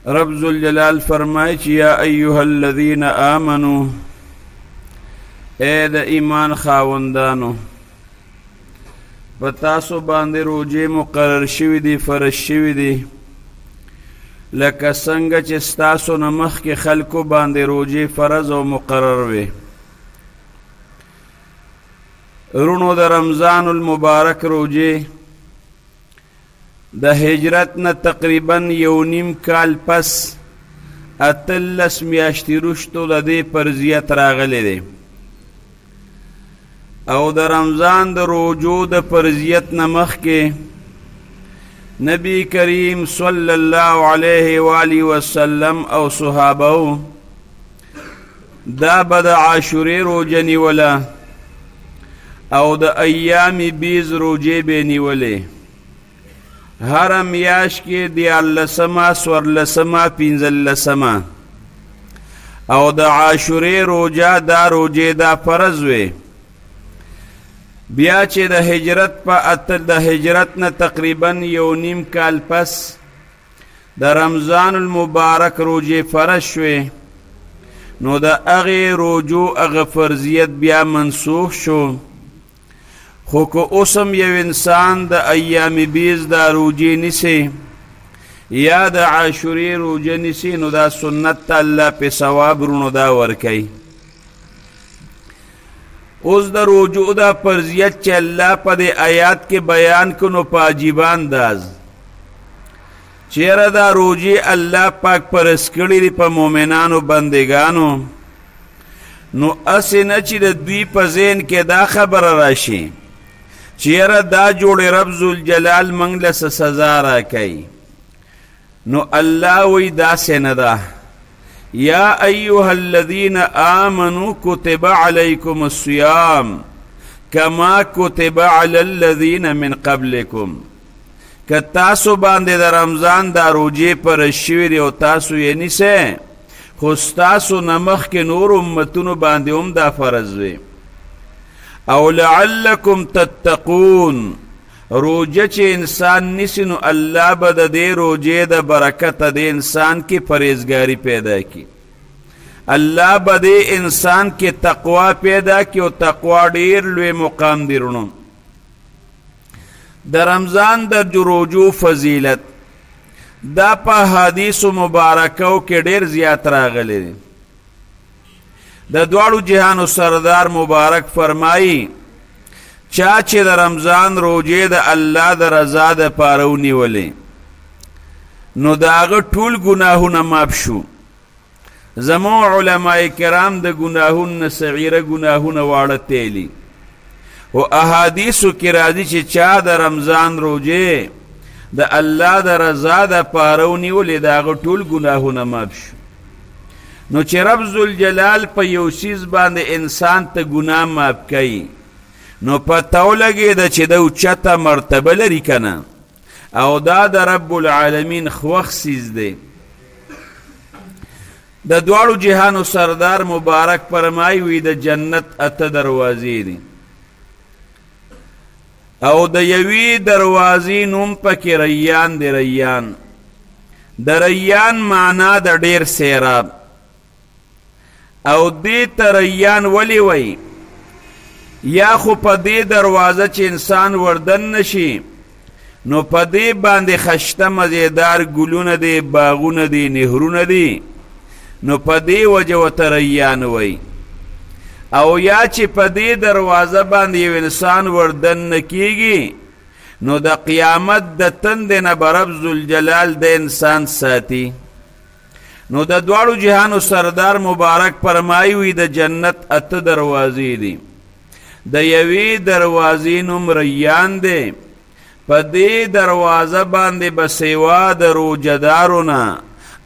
رب ذوالجلال فرمائے چی یا ایوہ الذین آمنو اے دا ایمان خاوندانو بتاسو باندې روجې مقرر شوي دي فرض شوي دي لکه څنګه چې ستاسو نه مخکې خلکو باندې روجې فرض او مقرر وي رونو د رمضان المبارک روجې د هجرت نه تقریبا 1.5 کال پس 18 میاشتې وروسته د دې فرضیت راغلی دی او د رمضان د روجو د فرضیت نه مخکې نبی کریم صلی الله علیه و آله وسلم او صحابه دا به د عاشورې روجه نیوله او د ایام بیز روجې به نیولې هر میاشت کې 14 14 15 او د عاشورې روجه دا روجې دا فرض وي بیا چې د هجرت نه تقریبا 1.5 کال پس د رمضان المبارک روجې فرض شوې نو د هغې روجو هغه فرضیت بیا منسوخ شو خو که اوس هم یو انسان د ایام بیز دا روجې نیسي یا د عاشورې روجه نیسي نو دا سنت ته الله پې ثواب رونو دا ورکوي اوس د روجو دا فرضیت چې الله په دې آیات کې بیان کړو په عجیبه انداز چیرې دا روجې الله پاک فرض کړي دي په مؤمنانو بندګانو نو هسې نه چې د دوی په ذهن کې دا خبره راشي چیرې دا جوړې رب ذوالجلال موږ له څه سزا راکوي نو الله وایي داسې نه ده یا ایها الذین آمنوا کتب علیکم الصیام کما کتب علی الذین من قبلکم که تاسو باندې د رمضان دا روجې فرض شوي دي او تاسو یې نیسئ خو ستاسو نه مخکې نور امتونو باندې هم دا فرض وي او لعلکم تتقون روجه چې انسان نیسي نو الله به د دې روجې د برکته د انسان کې پرهیزګاري پیدا کړي الله به دې انسان کې تقوا پیدا کړي او تقوا ډېر لوی مقام دی رونو د رمضان د روجو فضیلت دا په حدیثو مبارکو کې ډېر زیات راغلی دی د دواړو جهانو سردار مبارک فرمایي چا چې د رمضان روجې د الله د رضا دپاره ونیولې نو د هغه ټول ګناهونه ماف شو زموږ علماء کرام د ګناهونو نه صغیره ګناهونه واړه تیلي او احادیثو کې راځي چې چا د رمضان روجې د الله د رضا دپاره ونیولې د هغه ټول ګناهونه ماف شو نو چې رب ذوالجلال په یو څیز باندې انسان ته ګناه ماف کوي نو پته ولګېده چې د اوچته مرتبه لري که نه او دا د رب العالمین خوښ څیز دی د دواړو جهانو سردار مبارک فرمایي وي د جنت 8 دروازې دي او د یوې دروازې نوم پکې ریان دی ریان د ریان معنا د ډېر سیراب او دې ته ریان ولې وایي یا خو په دې دروازه چې انسان وردن نشي نو په دې باندې خشته مزیدار ګلونه دي باغونه دي نهرونه دي نو په دې وجه ورته ریان وایي او یا چې په دې دروازه باندې یو انسان وردن نه کیږي نو د قیامت د تندې نه به رب ذوالجلال د انسان ساتي نو د دواړو جهانو سردار مبارک فرمایي وي د جنت 8 دروازې دي د یوې دروازې نوم ریان دی په دې دروازه باندې به سوا د روجهدارو نه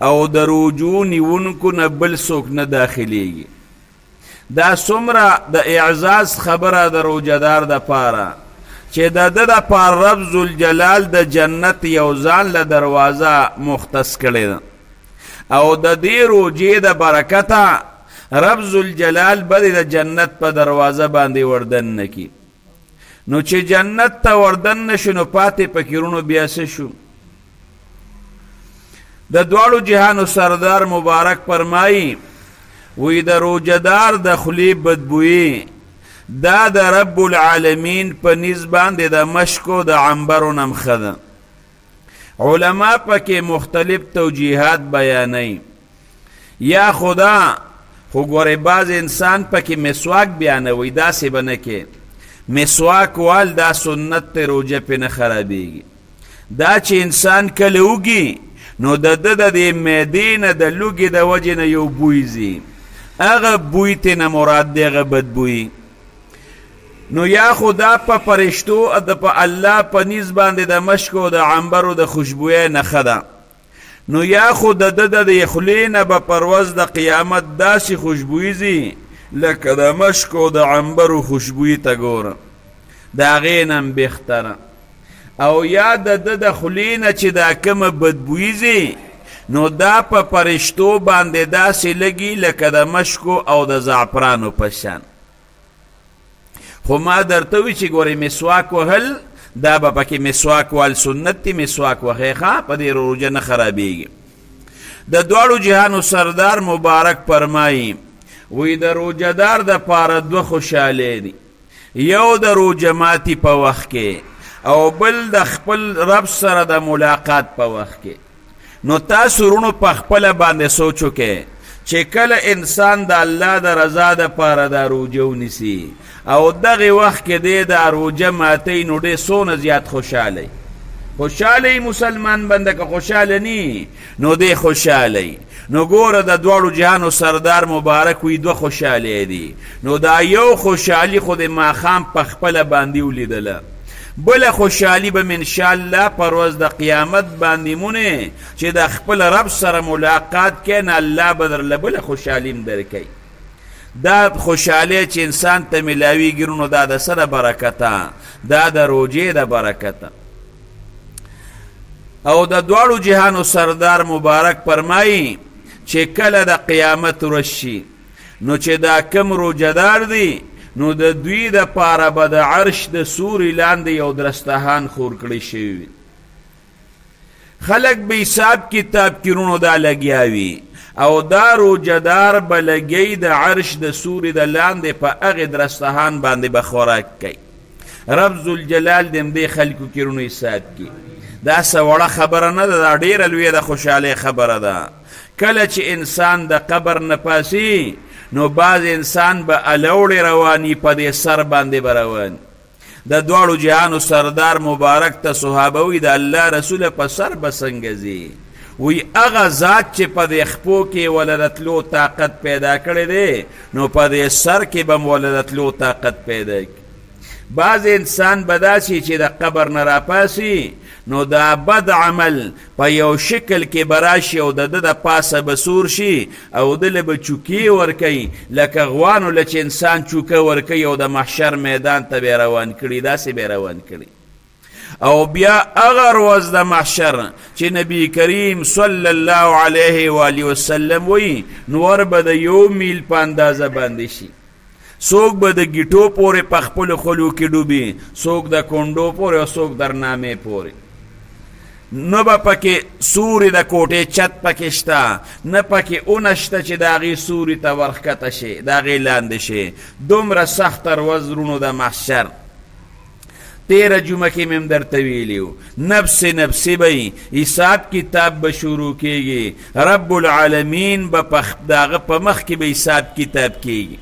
او د روجو نیونکو نه بل څوک نه داخلیږي دا څومره د اعزاز خبره د روجهدار دپاره چې د ده دپاره رب ذوالجلال د جنت یو ځان له دروازه مختص کړې ده او د دې روجې د برکته رب ذوالجلال به د جنت په دروازه باندې وردن نه کي نو چې جنت ته وردن نه شو نو پاتې پکې رونو بیا څه شو د دواړو جهانو سردار مبارک فرمایي وی د روجدار د خولې بدبویي دا د رب العالمین په نیز باندې د مشکو د عنبرو نه ښه ده. علما پکې مختلف توجیهات بیانوي. یا خدا خو ګورې بعض انسان پکې مسواک بیانوي، داسې به نه کې مسواک وال دا سنت ته روجه پې نه خرابېږي. دا چې انسان کله وږي نو د ده د دې معدې نه د لوږې د وجې نه یو بوی ځي، هغه بوی ته نه مراد دی هغه بدبویي. نو یا خدا په فرشتو د په الله په نیز باندې د مشکو د عنبرو د خوشبویۍ نه ښه ده. نو یا خو د ده د خولې نه به پر ورځ د قیامت داسې خوشبویي ځي لکه د مشکو د عنبرو خوشبویي ته ګوره، د هغې نه هم بهتره. او یا د ده د خولې نه چې دا کومه بدبویي ځي نو دا په فرشتو باندې داسې لګي لکه د مشکو او د زعفرانو په شان. خو ما درته وي چې ګورې مسواک وهل دا به پکې مسواک وال سنت دی، مسواک وهئ ښه، په دې روژه نه خرابېږي. د دواړو جهانو سردار مبارک فرمایي وی د روجهدار دپاره دوه خوشحالۍ دي، یو د روژه ماتي په وخت کې او بل د خپل رب سره د ملاقات په وخت کې. نو تاسو ورونو په خپله باندې سوچ وکئ چې کله انسان د الله د رضا دپاره دا روژه ونیسي او دغه وخت کې دی دا روژه ماتی نو ډېر څونه زیات خوشحالی. خوشحالی مسلمان بنده که خوشحاله نی نو دی خوشحالی. نو ګوره د دواړو جهانو سردار مبارک وی دوه خوشحالی دی. نو دا یو خوشحالی خو د ماښام په خپله باندې ولیدله، بله خوشحالی به انشاءالله پر ورځ د قیامت باندې مونې چې د خپل رب سره ملاقات کې نه الله به درله بله خوشحالي هم درکوي. دا خوشحالی چې انسان ته میلاویږي نو دا د څه د برکته؟ دا د روژې د برکته. او د دواړو جهانو سردار مبارک فرمایي چې کله د قیامت ورځ شي نو چې دا کم روژهدار دی نو د دوی د پاره به د عرش د سوري لاندې یو درستهان خور کړی شوي وي. خلک به حساب کتاب کړونو دا لګیا وي او دا روجهدار به لګی د عرش د سوري د لاندې په هغې درستهان باندې به خوراک کوي. رب ذوالجلال د همدې خلکو کړونو حساب کړي. دا څه وړه خبره نه ده، دا ډېره لویه د خوشحالۍ خبره ده. کله چې انسان د قبر نه پاسي نو بعض انسان به الوړې رواني په دې سر باندې به روان. د دواړو جهانو سردار مبارک ته صحابه وي د الله رسوله په سر به څنګه ځي؟ وی هغه ذات چې په دې خپو کې وله د تلو طاقت پیدا کړی دی نو په دې سر کې به م وله د تلو طاقت پیدا کړي. بعض انسان به داسې چې د قبر نه راپاسي نو دا بد عمل په یو شکل کې به راشي او د ده د پاسه به سور شي او دله به چوکې ورکوي لکه غوانو له چې انسان چوکه ورکوي او د محشر میدان ته به روان کړي، داسې به روان کړي. او بیا هغه ورځ د محشر چې نبی کریم صلی الله علیه و آله وسلم وایي نور به د یو میل په اندازه باندې شي. څوک به د ګیټو پورې په خپلو خولو کې ډوبي، څوک د کونډو پورې او څوک در نامې پورې. نه به پکې سوري د کوټې چت پکې شته، نه پکې اونه شته چې د هغې سوري ته ورښکته شي، د هغې لاندې شي. دومره سخته ورځ ورونو د محشر. تیره جمعه کې مې هم درته ویلي و نفس نفسي به حساب کتاب به شروع کېږي، رب العالمین به د هغه په مخ کې به حساب کتاب کېږي.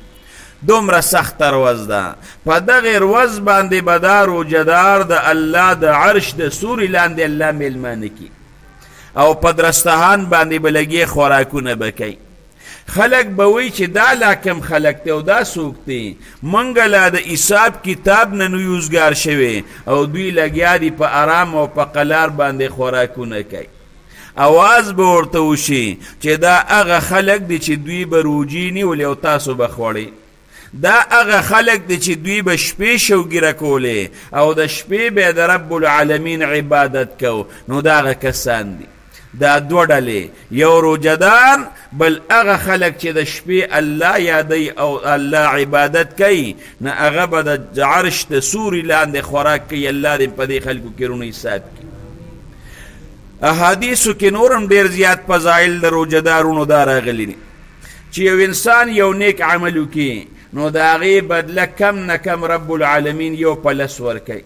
دومره سخته ورځ ده. په دغې ورځ باندې به دا روجهدار د الله د عرش د سوري لاندې الله میلمانه کي او په درستهان باندې به لګې خوراکونه به کوي. خلک به وایي چې دا لا کم خلک دی او دا څوک دی؟ موږ لا د حساب کتاب نه نویوزګار شوي او دوی لګیا دي په ارام او په قلار باندې خوراکونه کوي. اواز به ورته وشي چې دا هغه خلک دي چې دوی به روجې نیولې او تاسو به خوړئ. دا هغه خلک دي چې دوی به شپې شوګیره کولې او د شپې به د رب العالمین عبادت کو. نو دا هغه کسان دي. دا دوه ډلې، یو روجهدار، بل هغه خلک چې د شپې الله یادوي او الله عبادت کوي، نه هغه به د عرش د سوري لاندې خوراک کوي. الله دې په دې خلکو کې رونو حساب کړي. احادیثو کې نورم ډیر زیات فضایل د روژهدارونو دا راغلي دي چې یو انسان یو نیک عمل وکړي نو د هغې بدله کم نه کم رب العالمین یو په لس ورکوي،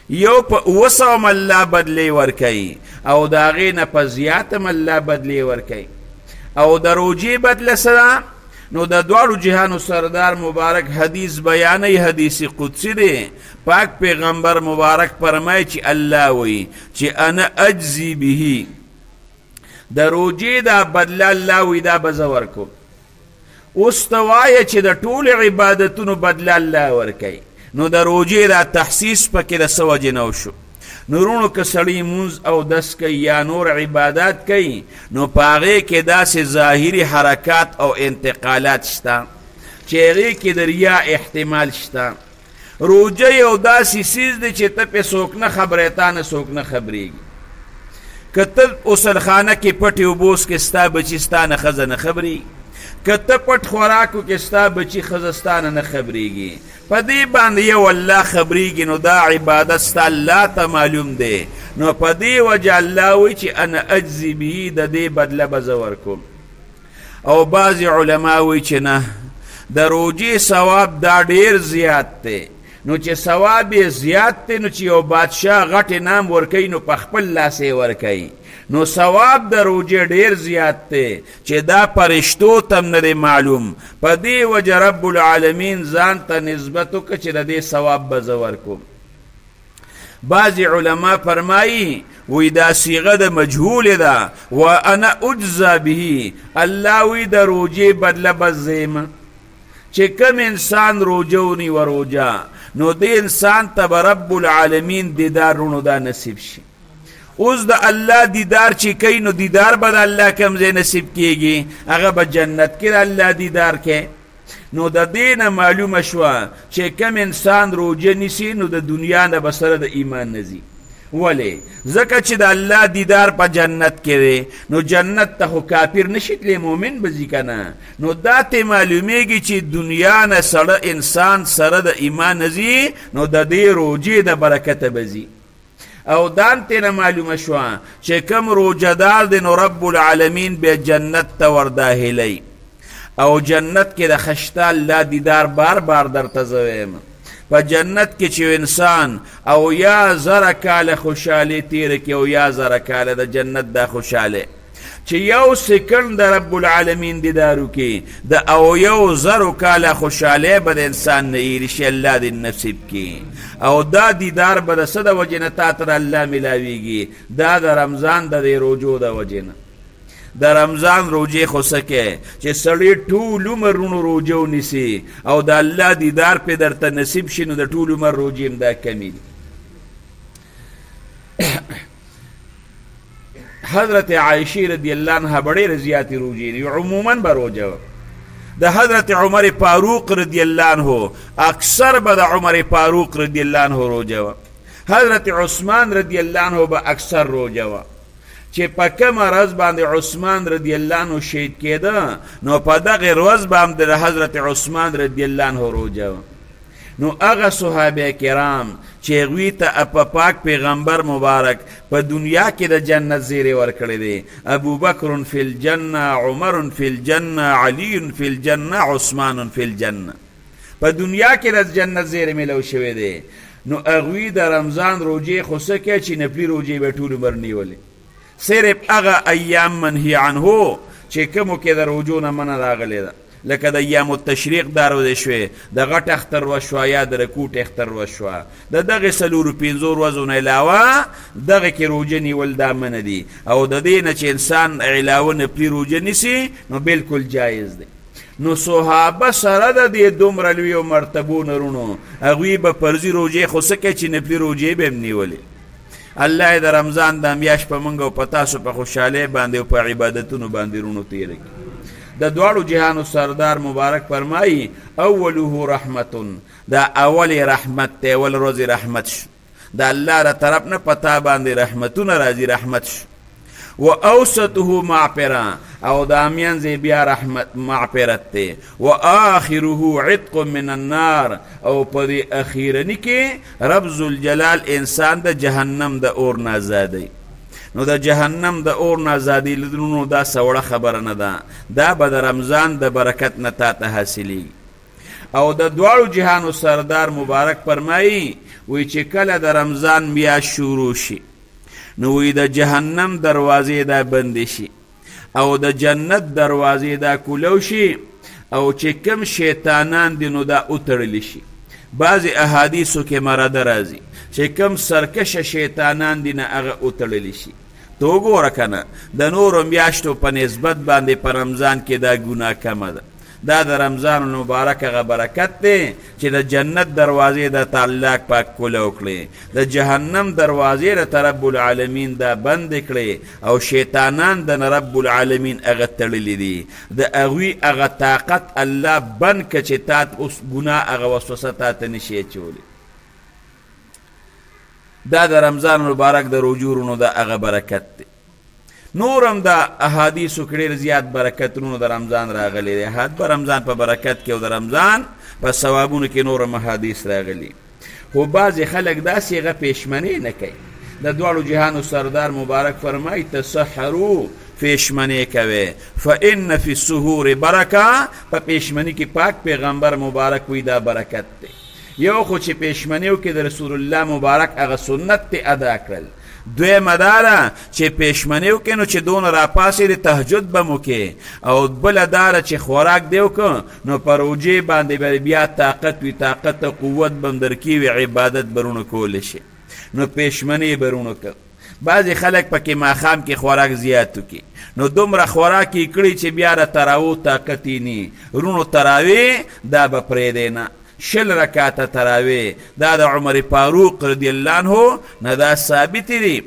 یو په 900 الله بدلې ورکوي، او د هغې نه په زیات هم الله بدلې ورکوي. او د روژې بدله سره نو د دواړو جهانو سردار مبارک حدیث بیانوي، حدیث قدسی دی. پاک پیغمبر مبارک فرمایي چې الله وایي چې انا اجزي به، د روژې دا بدله الله وایي دا به زه ورکوم. اوس ته وایه چې د ټولو عبادتونو بدله الله ورکوي، نو د روژې دا تخصیص پکې د څه وجې نه وشو؟ نورونو که سړی مونځ او دس کوي یا نور عبادات کوي نو په هغې کې داسې ظاهري حرکات او انتقالات شته چې هغې کې د ریا احتمال شته. روژه یو داسې څیز دی چې ته پې څوک نه خبری، تا نه څوک نه خبرېږي. که ته غسلخانه کې پټې اوبه وڅښې ستا بچي ستا نه ښځه نه خبرېږي، که ته پټ خوراکو کې ستا بچي ښځه ستا نه نه خبرېږي. په دې باندې یو الله خبرېږي، نو دا عبادت ستا الله ته معلوم دی. نو په دې وجه الله وایي چې انا اجزي به، د دې بدله به زه ورکوم. او بعضې علما وایي چې نه، د روژې ثواب دا ډېر زیات دی. نو چې ثواب یې زیات دی نو چې یو بادشاه غټ انعام ورکوي نو په خپل لاس یې ورکوي. نو ثواب د روژې ډیر زیات دی چې دا فرشتو ته هم نه دی معلوم. په دې وجه رب العالمین ځان ته نسبت وکړه چې د دې ثواب به زه ورکوم. بعضې علما فرمایي وی دا صیغه د مجهول ده، و انا اجزا به، الله وی د روژې بدله بس زیمه. چې کم انسان روژه ونیوه روژه نو دې انسان ته به رب العالمین دیدارونو دا نصیب شي. اوس د الله دیدار چې کوي نو دیدار به د الله کوم ځای نصیب کیږي؟ هغه به جنت کې د الله دیدار کوي. نو د دې نه معلومه شوه چې کم انسان روژه نیسي نو د دنیا نه به سره د ایمان نه ځي. ولې؟ ځکه چې د الله دیدار په جنت کې دی، نو جنت ته خو کافر نشي تللی، مؤمن به ځي که نه. نو دا ته معلومیږي چې دنیا نه سړه انسان سره د ایمان نه ځي، نو د دې روژې د برکته به ځي. او دان تینا معلومه شوه چې کم روژه دار دی نو رب العالمین به جنت ته ورداخلی. او جنت کې د خشته الله دیدار بار بار درته زه وایم. په جنت کې چې انسان او یا زره کاله خوشحالي تیره کړي او یا زره کاله د جنت دا خوشحاله چې یو سکند د رب العالمین دیدار وکړي د او یو زرو کاله خوشحالی به د انسان نه ایرې شي، الله دې نصیب کړي. او دا دیدار به د څه د وجې نه تا ته الله میلاویږي؟ دا د رمضان د دې روژو د وجې نه. د رمضان روژې خو څه کوي چې سړی ټول عمر روژه ونیسي او د الله دیدار پې درته نصیب شي، نو د ټول عمر روژې هم دا کمې دي. حضرت عائشہ رضی اللہ عنہ بڑے زیادتی روجی دی، عموماً با روجہ دا حضرت عمر فاروق رضی اللہ عنہ اکثر با دا عمر فاروق رضی اللہ عنہ روجہ حضرت عثمان رضی اللہ عنہ با اکثر روجہ چه پا کم رز باند عثمان رضی اللہ عنہ شهید کیده نو پا دغی روز باند حضرت عثمان رضی اللہ عنہ روجہ نو اغا صحابه کرام چه غوی تا اپا پاک پیغمبر مبارک پا دنیا کی دا جنت زیر ورکڑی دی. ابو بکر فی الجنہ، عمر فی الجنہ، علی فی الجنہ، عثمان فی الجنہ. پا دنیا کی دا جنت زیر ملو شوی دی. نو اغوی دا رمضان روجی خسکے چی نپلی روجی بیٹول مرنی ولی صرف اغا ایام منہی عنہو چه کمو که دا روجون من راغلی دا لکه د ایام التشریق دا روزه شوی د غټ اختر وشوه یا د رکوټ اختر وشوه د دغې څلورو پنځو ورځو نه علاوه دغه کې روژه نیول دا منع دي او د دې نه چې انسان علاوه نفلي روژه نیسي نو بالکل جایز دی. نو صحابه سره د دې دومره لویو مرتبو نرونو هغوی به فرضي روژې خو څه کوي چې نفلي روژې به هم نیولې. الله د رمضان دا میاشت په موږ او په تاسو په خوشحالۍ باندې او په عبادتونو باندې رونو تېره کړي. دا دوارو جهانو سردار مبارک فرمایی اولوه رحمتون دا اول رحمت تے اول روز رحمت شو دا اللہ را طرف نا پتا باندی رحمتون رازی رحمت شو و اوسطه معپرا او دا میانزی بیا رحمت معپرت تے و آخره عتق من النار او پدی اخیرنی کے رب ذوالجلال انسان دا جہنم دا اور نازادی. نو د جهنم د اور نه ازادېدلو دا سوړه خبره نه ده، دا به د رمضان د برکت نه تا ته حاصلېږي. او د دواړو جهانو سردار مبارک فرمایي وی چې کله د رمضان میاشت شروع شي نو وی د جهنم دروازې دا بندې شي او د جنت دروازې دا کولو شي او چې کم شیطانان دي نو دا وتړلی شي. بعضې احادیثو کې مرده راځي چې کم سرکشه شیطانان دي نه هغه وتړلی شي. ته وګوره که نه د نورو میاشتو په نسبت باندې په رمضان کې دا ګناه کمه ده. دا د رمضان المبارک هغه برکت دی چې د جنت دروازې د الله پاک کولو کړې، د جهنم دروازې د رب العالمین دا بند کړې او شیطانان د رب العالمین هغه تړلي دي. د هغوی هغه طاقت الله بند که چې تا اوس ګناه هغه وسوسه تا ته نشي اچولی. دا د رمضان المبارک د رجورونو د هغه برکت دی. نورم دا احادیثو کې ډېر زیات برکتونو د رمضان راغلی دی. حد په رمضان په برکت کې او د رمضان په ثوابونو کې نورم احادیث راغلي، خو بعضې خلک داسې هغه پېشمنې نه کوي. د دواړو جهانو سردار مبارک فرمایي تسحرو، پېشمنې کوي، فإن فی السحور برکه، په پېشمني کې پاک پیغمبر مبارک وی دا برکت دی. یو خو چې پېشمنیو کې د رسول الله مبارک هغه سنت تی ادا کړل، دویمه دا ده چې پېشمنیو کې نو چې دونه راپاسې د تهجد به مو کې، او بله دا ده چې خوراک دی وکړه نو په روجې باندې به بیا طاقت وي، طاقت او قوت به م درکوي، عبادت برونه کولی شي. نو پېشمنې برونه که بعضې خلک پکې ماښام کې خوراک زیات وکړي نو دومره خوراک یې کړي چې بیا د تراوو طاقت یې نه. رونو تراوی دا به پرېږدی نه. 20 رکعاته تراوی دا د عمر فاروق رضی الله عنه نه دا ثابت دی.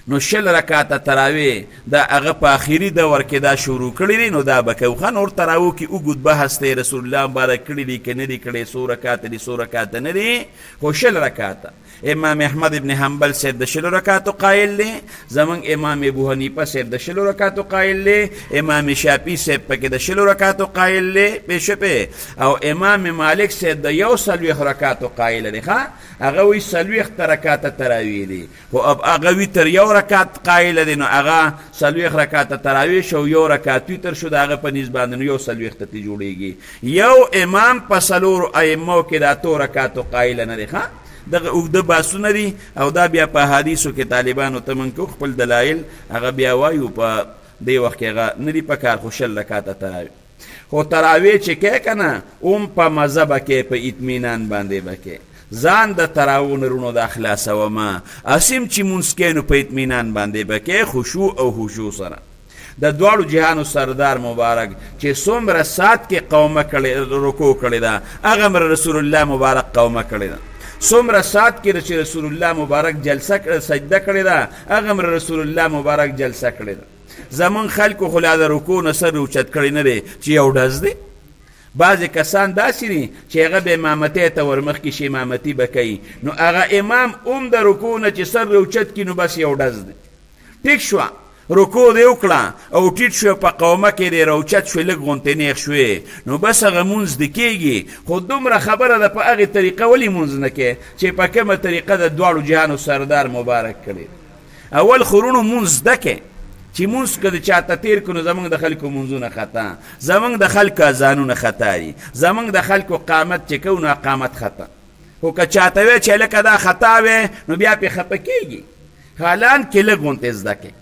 نو 20 رکعاته تراوی دا هغه په آخري دور کې دا شروع کړي دي. نو دا به کوي خو نور تراوو کې اوږد بحث دی رسول الله مبارک کړي دي که نه دي کړی، څو رکعاته دي څو رکعاته نه دي، خو 20 رکعاته. امام احمد ابن حنبل صاحب د 20 رکعاتو قایل دی، زمونږ امام ابو حنیفه صاحب د 20 رکعاتو قایل دی، امام شافعي صاحب پکې د 20 رکعاتو قایل دی پېښه، او امام مالک صاحب د 41 رکعاتو قایل دی. ښه هغه وایي 40 رکعاته تراویح دي، خو هغه وي تر 1 رکعت قایل دی، نو هغه 40 رکعته تراویح شو، 1 رکعت وتر شو، د هغه په نسبت باندې نو 40 ته جوړېږي. یو امام په 4 ائمو کې د 8 رکعاتو قایل نه دی. ښه دغه اوږده بحثونه دي او دا بیا په حدیثو کې طالبانو ته من کو خپل دلایل هغه بیا وایو په دې وخت کې هغه نه دي په کار، خو 20 رکعاته تراویح. خو تراویح چې کوې که نه اوم په مزه به کې، په اطمینان باندې به کې، ځان د تراوو نه رونو د خلاصومه، اسیم چې مونځ کوې نو په اطمینان باندې به کې، خشوع او خشوع سره. د دواړو جهانو سردار مبارک چې څومره سات کې قومه کړې رکوع کړې ده هغه رسول الله مبارک قومه کړې ده. څومره سات کې چې رسول الله مبارک جلسه سجده کړې ده هغه رسول الله مبارک جلسه کړې ده. زمون خلکو خو لا د رکوع نه سر اوچت کړی نه دی چې یو ډز دی. بعضې کسان داسې دي چې هغه به امامتۍ ته ورمخکې شي، امامتي به کوي، نو هغه امام هم د رکوع نه چې سر اوچت کړي نو بس یو ډز دی. ټیک شوه رکوع دې وکړه او ټیټ شوې په قومه کې دې راوچت شوې، لږ غونتې نیغ شوې، نو بس هغه مونځ دې کېږي. خو دومره خبره ده په هغې طریقه ولې مونځ نه کې چې په کومه طریقه د دواړو جهانو سردار مبارک کړی. اول خو رونو مونځ زده کې چې مونځ که د چاته تېر کړو نو زمونږ د خلکو مونځونه خطا، زمونږ د خلکو اذانونه خطا دي، زمونږ د خلکو قامت چې کوو نو قامت خطا. خو که چاته وی چې لکه دا خطا وی نو بیا پې خفه کېږي. حالان کې لږ غونتې زده کې.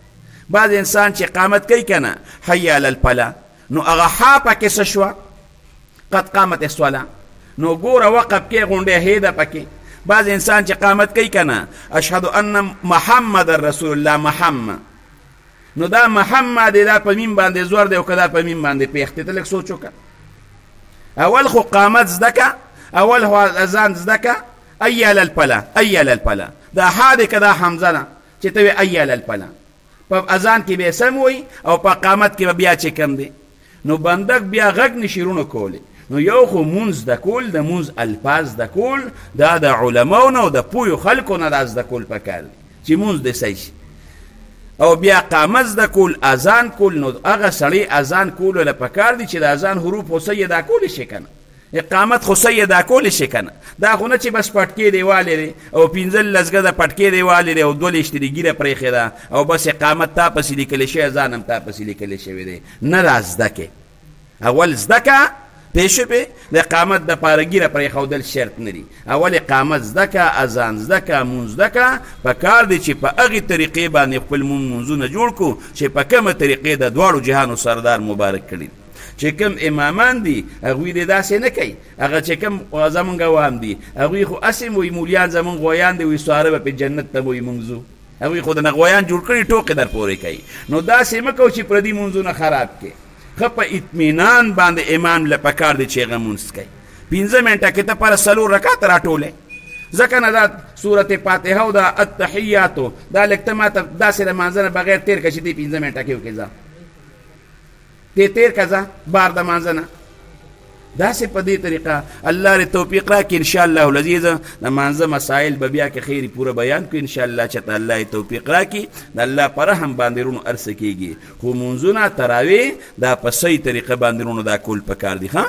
بعض انسان چې قامت کوي که نه حی علی الفلاح نو هغه ها پکې څه شوه قد قامت الصلاة، نو ګوره وقف کې غونډې هیده پکې. بعض انسان چې قامت کوي که نه اشهد ان محمد رسول الله محمد، نو دا محمد دا په میم باندې زور دی او که دا په میم باندې پیښ دی. ته لږ سوچ وکړه. اول خو قامت زده که، اول خو اذان زده که، ای علی الفلاح، ای علی الفلاح، دا ها دی که دا حمزه ده چې ته وی ای علی الفلاح. په اذان کې به سم وي او په قامت کې به بیا چې کم دی، نو بندک بیا غږ نشي رونه کولی. نو یو خو مونځ د کول، د مونځ الفاظ د کول دا د علماو نه او د پویو خلکو نه دا زده کول پکار دی چې مونځ دې صحیح شي. او بیا قامت زده کول، اذان کول، نو هغه سړی اذان کولو له پکار دی چې د اذان حروف اوسه یې دا کولی شي که نه. اقامت خو صحیح دا کولی شي که نه دا خو نه چې بس پټکې دیوالی دی او 15 ګزه پټکې دیوالی دی او 2 لیشتې د ږیره پرېښې ده او بس اقامت تا پسې لیکلی شوی ځان هم تا پسې لیکلی شوی دی نه دا زده کې اول زده که پوه شوې د اقامت دپاره ږیره پرېښودل شرط نه دي اول اقامت زده که اذان زده که مونځ زده که پکار دی چې په هغې طریقې باندې خپل مونځونه جوړ کړو چې په کومه طریقې د دواړو جهانو سردار مبارک کړي چې کوم امامان دي هغوی دې داسې نه کوي هغه چې کوم زمونږ عوام دي هغوی خو هسې وایي مولیان زمونږ غویان دي وایي سواره به پې جنت ته وایي مونږ ځو هغوی خو د نه غویان جوړ کړي ټوقې در پورې کوي نو داسې مه کوو چې پردي مونځونه خراب کړي ښه په اطمینان باندې امام له پکار دی چې هغه مونځ کوي 15 منټه کې ته پر 4 رکعت راټولې ځکه نه دا سورت فاتحه او دا التحیاتو دا لږ ته ماته داسې د مانځه نه بغیر تېر که چې دې 15 منټه کې وکړې ځه تیر که ځه بار د مانځه نه داسې په دې طریقه الله دې توفیق راکړي انشاءالله العزیز د مانځه مسایل به بیا که خیري پوره بیان کړو انشاءالله چې ته الله یې توفیق راکړي د الله په رحم باندې رونو هر څه کېږي خو مونځونه تراویح دا په صحیح طریقه باندې رونو دا کول پکار دي ښه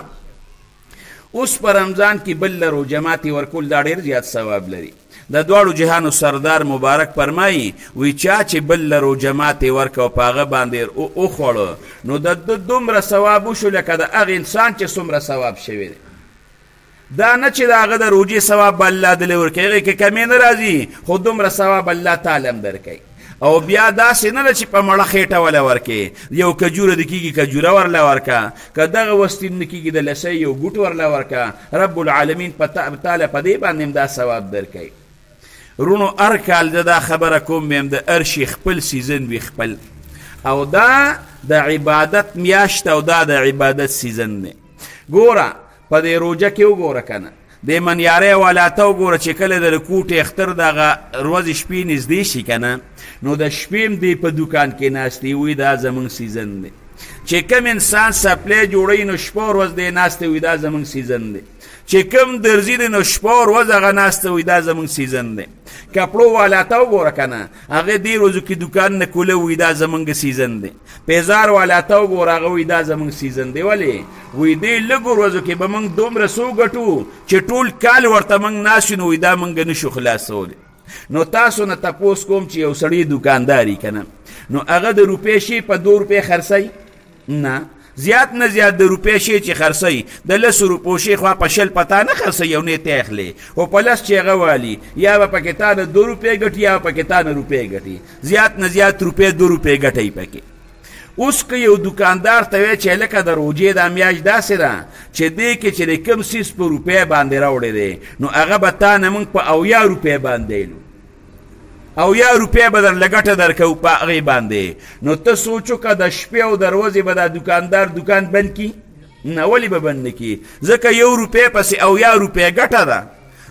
اوس په رمضان کې بل لرو جماعتې ورکول دا ډېر زیات ثواب لري د دواړو جهانو سردار مبارک فرمایي وی چا چې بل لرو جماعتې ورکه او په هغه باندې وخوړه نو د ده دومره ثواب وشو لکه د هغه انسان چې څومره ثواب شوی دی دا نه چې د هغه د روجې ثواب به الله دلی ورکوي هغې کې کمې نه راځي خو دومره ثواب الله تعالی هم درکوي او بیا داسې نه ده چې په مړه خېټه وله ورکې یو کجوره دې کېږي کجوره ورله ورکه که دغه وستین نه کېږي د لسی یو ګوټ ورله ورکه رب العالمین تعالی په دې باندې هم دا ثواب درکوي رونو هر کال دا خبره کوم ویم د هر شي خپل سیزن وي خپل او دا د عبادت میاشت او دا د عبادت سیزن دی ګوره په دې روژه کې وګوره که نه د منیارۍ والاته وګوره چې کله د کوټې اختر دغه ورځې شپې نږدې شي که نه نو د شپې هم دی په دوکان کې ناست دی وایي دا زموږ سیزن دی چې کوم انسان سپلی جوړوي نو شپه ورځ دی ناستی وایي دا زموږ سیزن دی چې کوم درځي دی نو شپه ورځ هغه ناسته وایي دا زموږ سیزن دی کپړو والاته وګوره که نه هغې دې ورځو کې دوکان نه کوله وایي دا زموږ سیزن دی پیزار والاته وګوره هغه وایي دا زموږ سیزن دی ولې وایي دې لږو ورځو کې به موږ دومره څو ګټو چې ټول کال ورته موږ ناست یو نو وایي دا موږ نشو خلاصولی نو تاسو نه تپوس کوم چې یو سړی دوکانداري که نه نو هغه د روپۍ شي په 2 روپۍ خرڅوي نه زیات نه زیات د روپۍ شی چې خرڅوي د 10 روپو شی خو په 20 پتا نه خرڅوي یو نیټې اخلي خو په 10 چې هغه والي یا به پکې تا نه 2 روپۍ ګټي یا به پکې تا نه روپۍ ګټي زیات نه زیات روپۍ 2 روپۍ ګټي پکې اوس که یو دوکاندار ته وایي چې هلکه د روژې دا میاشت داسې ده چې دې کې چې د کوم څیز په روپۍ باندې راوړی دی نو هغه به تا نه موږ په 80 روپۍ باندې لو 80 روپۍ به درله ګټه درکوو په هغې باندې نو ته سوچ وکړه د شپې او د ورځې به دا دوکاندار دوکان بند کړي نه ولې به بند نه کړي ځکه 1 روپۍ پسې 80 روپۍ ګټه ده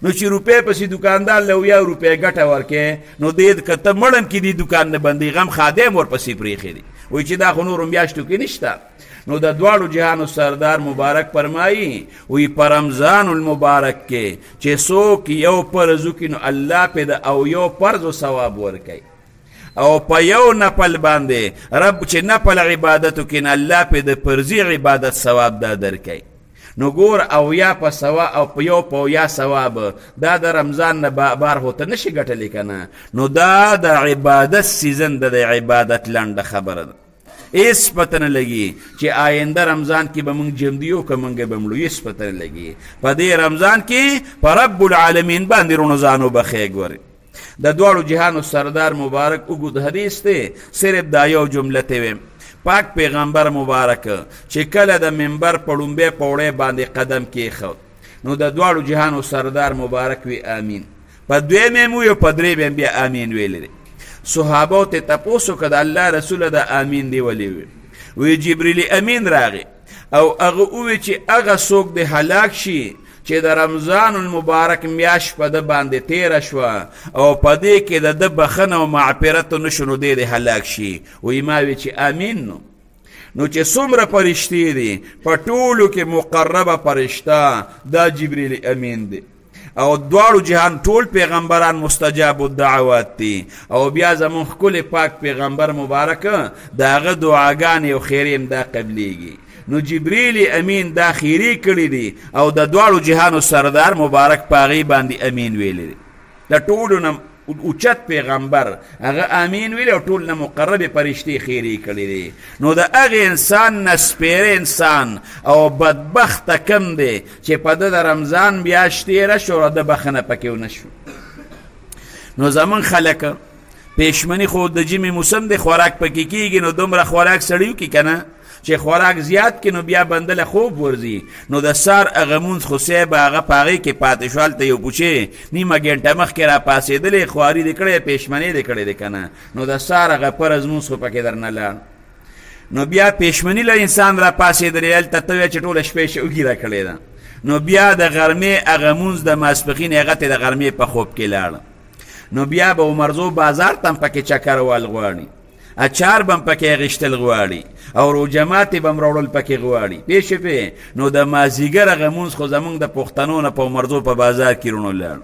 نو چې روپۍ پسې دوکاندار له 80 روپۍ ګټه ورکړې نو دې که ته مړم کې دې دوکان نه بندوي غم خادم ورپسې پرېښی دی وایي چې دا خو نورو میاشتو کې نشته نو د دواړو جهانو سردار مبارک فرمایي وی په رمضان المبارک کې چې څوک یو فرض وکړي نو الله پې د او یو فرضو ثواب ورکوي او په یو نفل باندې رب چې نفل عبادت وکړي نو الله پې د فرضي عبادت ثواب دا درکوي نو ګور او یا په سوا او په یو په یا ثواب دا د رمضان نه بار هوته نشي ګټلی که نه نو دا د عبادت سیزن د عبادت لنډه خبره ده هیڅ پته نه لګي چې آینده رمضان کې به موږ جمدیو که موږ به مړو هیڅ پته نه لګي په دې رمضان کې په رب العالمین باندې رونو ځان وبخی ګورې د دواړو جهانو سردار مبارک اوږد حدیث دی صرف دا یو جمله ته ویم پاک پیغمبر مبارک چې کله د منبر په لومبۍ پوړۍ باندې قدم کېښود نو د دواړو جهانو سردار مبارک وی آمین په دویم یې ویو په دریم یې بیا آمین ویلی دی صحابو ته تپوس وکړه د الله رسوله د آمین دی ولې وی جبریل امین راغی او هغه ووی چې هغه څوک د هلاک شي چې د رمضان المبارک میاشت په ده باندې تیره شوه او په دې کې د ده بخښنه او معافرت نشو نو دی د هلاک شي وی ما وی چې آمین نو چې څومره فرشتې دي په ټولو کې مقربه فرشته دا جبریل امین دی او دواړو جهان ټول پیغمبران مستجاب الدعوات دي او بیا زمون ښکلی پاک پیغمبر مبارک د هغه دعاګانې او خیرې هم دا قبلیږي نو جبریل امین دا خیری کړی دی او د دواړو جهانو سردار مبارک پاغي باندې امین ویلی دی د ټولو نه اوچت پیغمبر هغه امین ویلی او ټول نه مقرب فرشتي خیری کړی دی نو د هغې انسان نه سپیره انسان او بدبخته کم دی چې په ده د رمضان میاشت تېره شو او د بخښنه پکې ونه شو نو زمون خلک پېشمني خو د ژمي موسم دی خوراک پکې کېږي نو دومره خوراک سړی وکړي که نه چې خوراک زیات کړي نو بیا بنده له خوب ورځي نو د سار هغه مونځ خو صاحب هغه په هغې کې پاتې شو هلته یو پوچې نیمه ګنټه مخکې را پاڅېدلی خواري دې کړی پېشمنۍ دې کړی دی که نه نو د سار هغه فرض مونځ خو پکې درنه لاړ نو بیا پېشمني له انسان را پاڅېدلی هلته ته وایه چې ټوله شپې شوګي را کړې ده نو بیا د غرمې هغه مونځ د ماسپښین هغه ته د غرمې په خوب کې لاړه نو بیا به عمرزو بازار ته هم پکې چکر وال غواړي اچار به هم پکې اخیستل غواړي او روژه ماتې به هم راوړل پکې غواړي پوه شوې نو د مازدیګر هغه مونځ خو زمونږ د پښتنو نه په عمرزو په بازار کې روڼو لاړ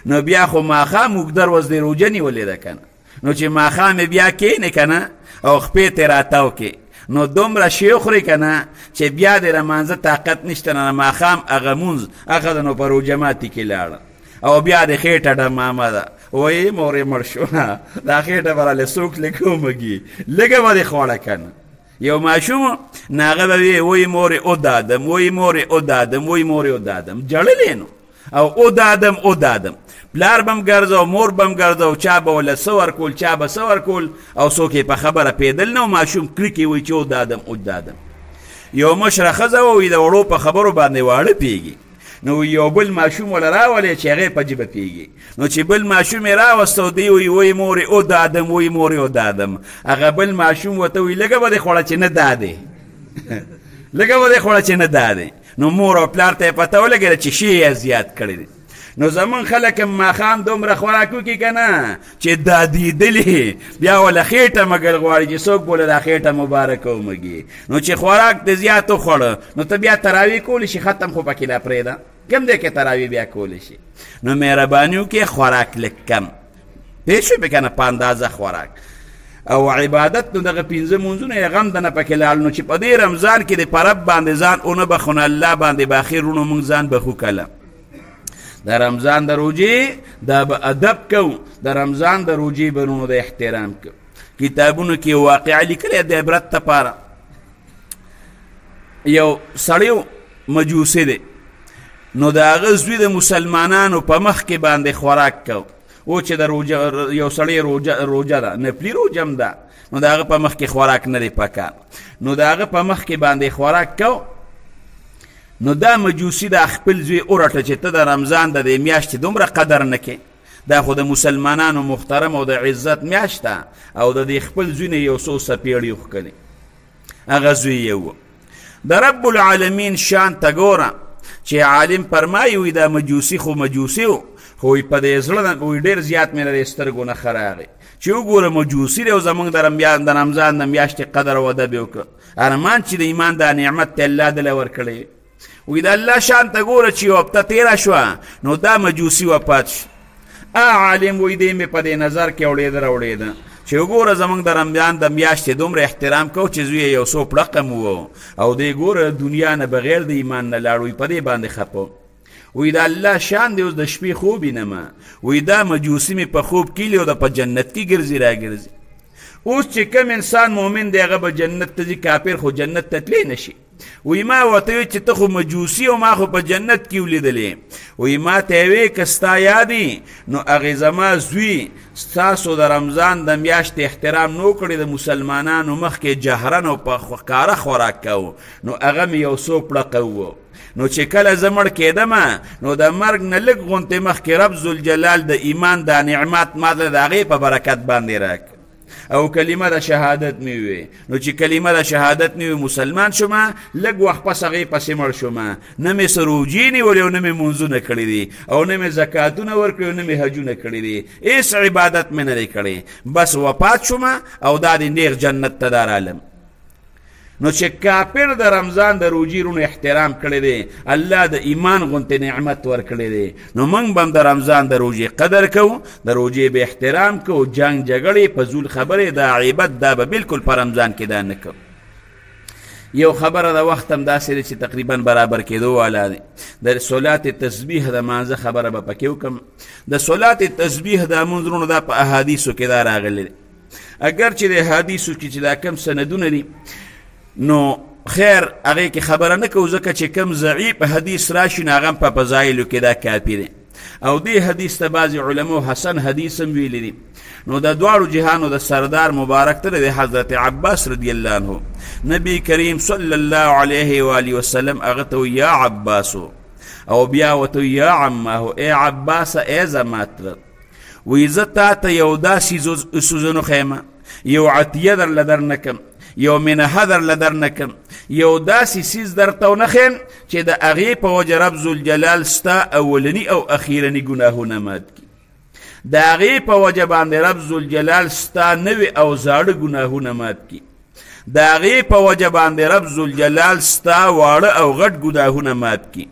نو بیا خو ماښام اوږده ورځ د روژه نیولې ده که نه نو چې ماښام یې بیا کښېنې که نه او خپې ترې راتاو کې نو دومره شی خوري که نه چې بیا د لمانځه طاقت نشته نه ماښام هغه مونځ هغه د نو په روژه ماتې کې لاړه او بیا د خېټه ډمامه ده وایي مورې مړ شو دا خېټه به راله څوک لکومږي لږه به دې خوړه که نه یو ماشوم نه هغه به وي وایي مورې ودادم وایي مورې ودادم وایي مورې ودادم جړلې نو او ودادم ودادم پلار به م ګرځو مور به م ګرځو چا به وله څه ورکول چا به څه ورکول او څوک یې په خبره پوهېدل نه و ماشوم کړکې وایي چې ودادم ودادم یو مشره ښځه وایي د وړو په خبرو باندې واړه پوهېږي نو یو بل ماشوم ولا راولې چې هغې په جبه پیږي نو چې بل ماشوم یې راوسته دی وایي مورې ودادم وایي مورې ودادم هغه بل ماشوم ورته وایي لږه به دې خوړه چې نه دا دی لږه به دې خوړه چې نه دا دی نو مور او پلار ته یې پته ولګېده چې شی یې زیات کړی دی نو زمون خلک هم ماښام دومره خوراک وکړي که نه چې دا دیدلي بیا وله خېټه مګل غواړي چې څوک بوله دا خېټه مبارکه ومږي نو چې خوراک دې زیات وخوړه نو ته بیا تراویح کولی شي ختم خو پکې لا پرېږده کم دی کې تراویح بیا کولی شي نو مهرباني وکړې خوراک لږ کم پوه شوې که نه په اندازه خوراک او عبادت نو دغه پنځه مونځونه یې غم دنه پکې لاړ نو چې په دې رمضان کې د په رب باندې ځان ونه بخو نه الله باندې به اخر ورونو مونږ ځان بخو کله د رمضان د روجې دا به ادب کوو د رمضان د روجې به ورونو د احترام کوو کتابونو کې واقعه لیکلې د عبرت لپاره یو سړی مجوسی دی نو د هغه زوی د مسلمانانو په مخ کې باندې خوراک کو او چې د روژه یو سړی روژه ده نفلي روژه هم ده نو د هغه په مخ کې خوراک نه دی پکار نو د هغه په مخ کې باندې خوراک کو نو دا مجوسی د خپل زوی ورټه چې ته د رمضان د دې میاشتې دومره قدر نه کې دا خو د مسلمانانو محترم او د عزت میاشت ده او د دې خپل زوی نه یو څو څپېړې وښکلې هغه زوی یې و د رب العالمین شان ته ګوره چې عالم فرمایي وي دا مجوسی خو مجوسی و خو په دې زړه وي ډېر زیات مې د سترګو نه ښه راغی چې وګوره مجوسی دی او زموږ د رمضان د میاشتې قدر او ادب یې وکړه ارمان چې د ایمان دا نعمت ته الله دله ورکړی وي د الله شان ته ګوره چې یو هفته تېره شوه نو دا مجوسی وفات شو عالم وایي دی مې په دې نظر کې اورېده راوړېده چې وګوره زموږ د رمضان د میاشتې دومره احترام کو چې زوی یې یو څو رقم و او دی ګوره دنیا نه بغیر د ایمان نه لاړ وي په دې باندې خفه وی دا الله شان دی اوس د شپې خوب وینمه وی دا مجوسی مې په خوب کې او د په جنت کې ګرځي راګرځي اوس چې کم انسان مؤمن دی هغه به جنت ته ځي کافر خو جنت ته تللی نشي وی ما ورته وی چې ته خو مجوسی او ما خو په جنت کې ولیدلې وی ما ته یې وی که ستا یادي نو هغې زما زوی ستاسو د رمضان د میاشتې احترام نو کړی د مسلمانانو مخکې جهرن او په ښکاره خوراک کوو نو هغه مې یو څو پړقه وو نو چې کله زه مړ کېدمه نو د مرګ نه لږ غونتې مخکې رب ذوالجلال د ایمان دا نعمت ماته د هغې په برکت باندې راک او کلمه د شهادت مې وي نو چې کلمه د شهادت مې وي مسلمان شومه لږ وخت پس هغې پسې مړ شومه نه مې څه روجې نیولې او نه مې مونځونه کړي دي او نه مې زکاتونه ورکړي او نه مې حجونه کړي دي هېڅ عبادت مې نه دی کړی بس وفات شومه او دا د نیغ جنت ته دار عالم نو چې کافر د رمضان د روجې رونو احترام کړی دی الله د ایمان غونتې نعمت ورکړی دی نو موږ به هم د رمضان د روجې قدر کوو د روجې به احترام کوو جنګ جګړې فضول خبرې دا عیبت دا به بلکل په رمضان کې دا نه کوو یو خبره د وخت هم داسې دی چې تقریبا برابر کېدو والا دی د صلات تسبیح د مانځه خبره به پکې وکړم د صلات تسبیح دا منځ دا په احادیثو کې دا راغلی دی اگر چې د احادیثو کې چې دا کم سندونه دي نو خیر هغې کې خبره نه کوو ځکه چې کم ضعیف حدیث راشي نو هغه هم په فضایلو کې دا کافي دی او دې حدیث ته بعضې علماو حسن حدیث هم ویلی دي نو د دواړو جهانو د سردار مبارک ته د حضرت عباس رضی الله عنه نبی کریم صلی الله علیه و آله وسلم هغه ته یا عباسو او بیا ورته یا عمه ای عباسه ای زما تره وایي زه تا ته یو داسې سوزنو ښیم یو عطیه درله درنه کم یو منحه درله درنه کم یو داسې سیز درته ونه ښیم چې د هغې په وجه رب ذوالجلال ستا اولني او اخیرني ګناهونه مات کړي د هغې په وجه باندې رب ذوالجلال ستا نوې او زاړه ګناهونه مات کړي د هغې په وجه باندې رب ذوالجلال ستا واړه او غټ ګناهونه مات کړي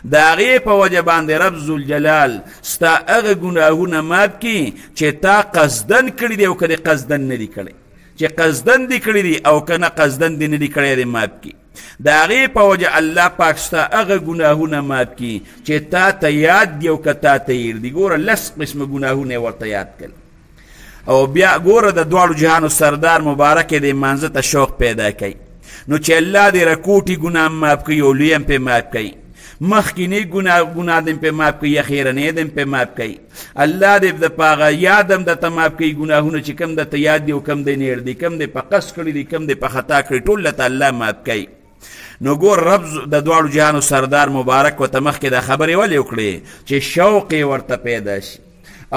د هغې په وجه باندې رب ذوالجلال ستا هغه ګناهونه مات کړي چې تا قصدن کړي دي او که دې قصدن نه دي کړی چې قصدن دي کړي دي او که نه قصدن دي نه دي کړی دی مات کړي د هغې په وجه الله پاک ستا هغه ګناهونه مات کړي چې تا ته یاد دي او که تا ته هیر دي ګوره لس قسمه ګناهونه یې ورته یاد کړل او بیا ګوره د دواړو جهانو سردار مبارک یې د مانځه ته شوق پیدا کوي نو چې الله دې رکوټي ګناه معاف کوي او لوی هم پرې معاف کوي مخکینی ګناه دې پرې معاف کوي اخیرنی دې پرې معاف کوي الله دې د په هغه یاد هم درته معاف کوي ګناهونه چې کم درته یاد دي او کم دې نیر دي کم دې په قصد کړي دي کم دې په خطا کړي ټول درته الله معاف کوي نو ګور رب د دواړو جهانو سردار مبارک ورته مخکې دا خبرې ولې وکړې چې شوق یې ورته پیدا شي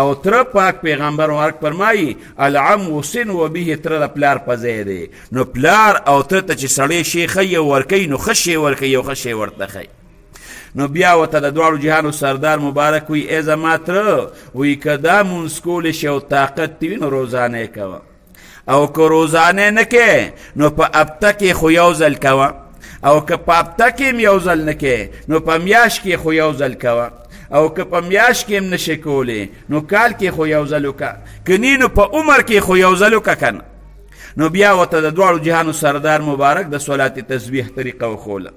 او تره پاک پیغمبر مبارک فرمایي العم سن و به تره د پلار په ځای دی نو پلار او تره ته چې سړی شی ښیي ورکوي نو ښه شی ورکوي او ښه شی ورته ښیي نو بیا ورته د دواړو جهانو سردار مبارک وی ای زما تره وی که دا مونځ کولی شي او طاقت دې وي نو روزانه یې کوه او که روزانه نه کې نو په هفته کې خو یو ځل کوه او که په هفته کې هم یو ځل نه کې نو په میاشت کې خو یو ځل کوه او که په میاشت کې هم نشې کولی نو کال کې خو یو ځل وکړه که نی نو په عمر کې خو یو ځل وکړه که نه نو بیا ورته د دواړو جهانو سردار مبارک د صلات تسبیح طریقه وښوله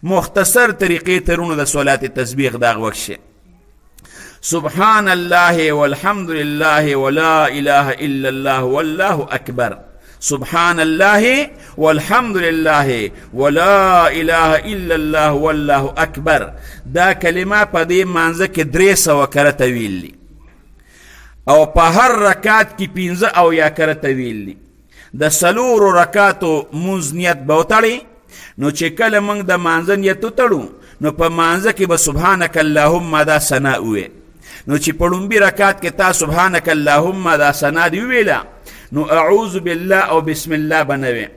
مختصر طریقې ترونو د صلات تسبیح دا وکشه سبحان الله والحمد لله ولا اله الا الله والله اکبر سبحان الله والحمد لله ولا اله الا الله والله اکبر دا کلمه په دې مانځه کې 300 کرته ویلي او په هر رکعت کې 15 او یا کرته ویلي د سلورو رکعاتو مونځ نیت به وتړي نو چې کله موږ د مانځه نیت وتړو نو په مانځه کې به سبحانک اللهم دا ثنا ووایې نو چې په لومبي رکعت کې تا سبحانک اللهم دا ثنا دې وویله نو اعوذ بالله او بسم الله به نه وې